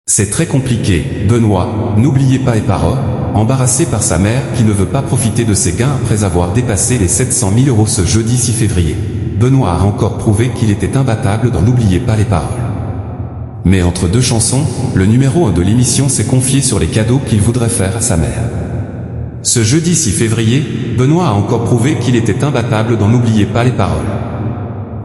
C'est très compliqué, Benoît, n'oubliez pas les paroles. Embarrassé par sa mère qui ne veut pas profiter de ses gains après avoir dépassé les 700 000 € ce jeudi 6 février. Benoît a encore prouvé qu'il était imbattable dans N'oubliez pas les paroles. Mais entre deux chansons, le numéro 1 de l'émission s'est confié sur les cadeaux qu'il voudrait faire à sa mère. Ce jeudi 6 février, Benoît a encore prouvé qu'il était imbattable dans N'oubliez pas les paroles.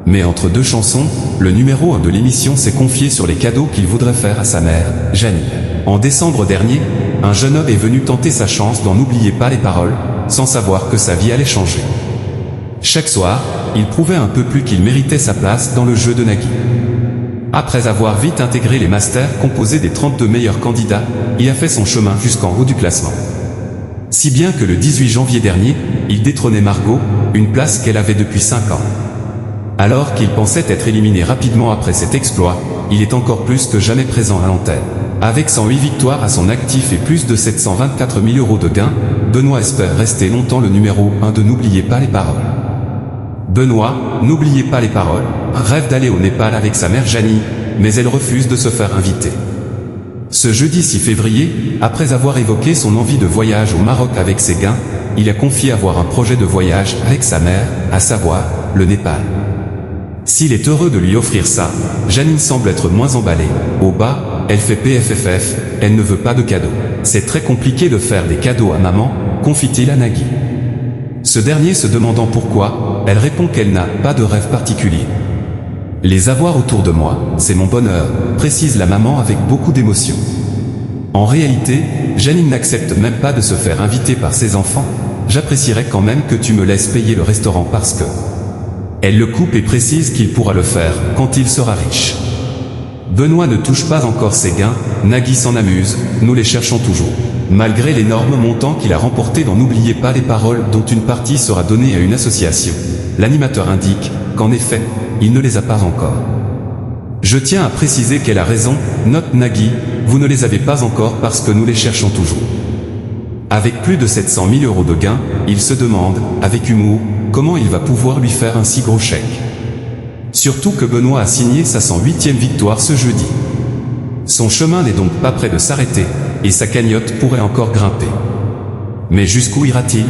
Mais entre deux chansons, le numéro 1 de l'émission s'est confié sur les cadeaux qu'il voudrait faire à sa mère, Janine. En décembre dernier, un jeune homme est venu tenter sa chance dans N'oubliez pas les paroles, sans savoir que sa vie allait changer. Chaque soir, il prouvait un peu plus qu'il méritait sa place dans le jeu de Nagui. Après avoir vite intégré les masters composés des 32 meilleurs candidats, il a fait son chemin jusqu'en haut du classement. Si bien que le 18 janvier dernier, il détrônait Margot, une place qu'elle avait depuis 5 ans. Alors qu'il pensait être éliminé rapidement après cet exploit, il est encore plus que jamais présent à l'antenne. Avec 108 victoires à son actif et plus de 724 000 € de gains, Benoît espère rester longtemps le numéro 1 de N'oubliez pas les paroles. Benoît, N'oubliez pas les paroles, rêve d'aller au Népal avec sa mère Janine, mais elle refuse de se faire inviter. Ce jeudi 6 février, après avoir évoqué son envie de voyage au Maroc avec ses gains, il a confié avoir un projet de voyage avec sa mère, à savoir, le Népal. S'il est heureux de lui offrir ça, Janine semble être moins emballée. Au bas, elle fait PFFF, elle ne veut pas de cadeaux. C'est très compliqué de faire des cadeaux à maman, confie-t-il à Nagui. Ce dernier se demandant pourquoi, elle répond qu'elle n'a pas de rêve particulier. Les avoir autour de moi, c'est mon bonheur, précise la maman avec beaucoup d'émotion. En réalité, Janine n'accepte même pas de se faire inviter par ses enfants. J'apprécierais quand même que tu me laisses payer le restaurant parce que... Elle le coupe et précise qu'il pourra le faire quand il sera riche. Benoît ne touche pas encore ses gains, Nagui s'en amuse, nous les cherchons toujours. Malgré l'énorme montant qu'il a remporté dans N'oubliez pas les paroles dont une partie sera donnée à une association, l'animateur indique qu'en effet, il ne les a pas encore. Je tiens à préciser qu'elle a raison, note Nagui, vous ne les avez pas encore parce que nous les cherchons toujours. Avec plus de 700 000 € de gains, il se demande, avec humour, comment il va pouvoir lui faire un si gros chèque. Surtout que Benoît a signé sa 108e victoire ce jeudi. Son chemin n'est donc pas près de s'arrêter, et sa cagnotte pourrait encore grimper. Mais jusqu'où ira-t-il ?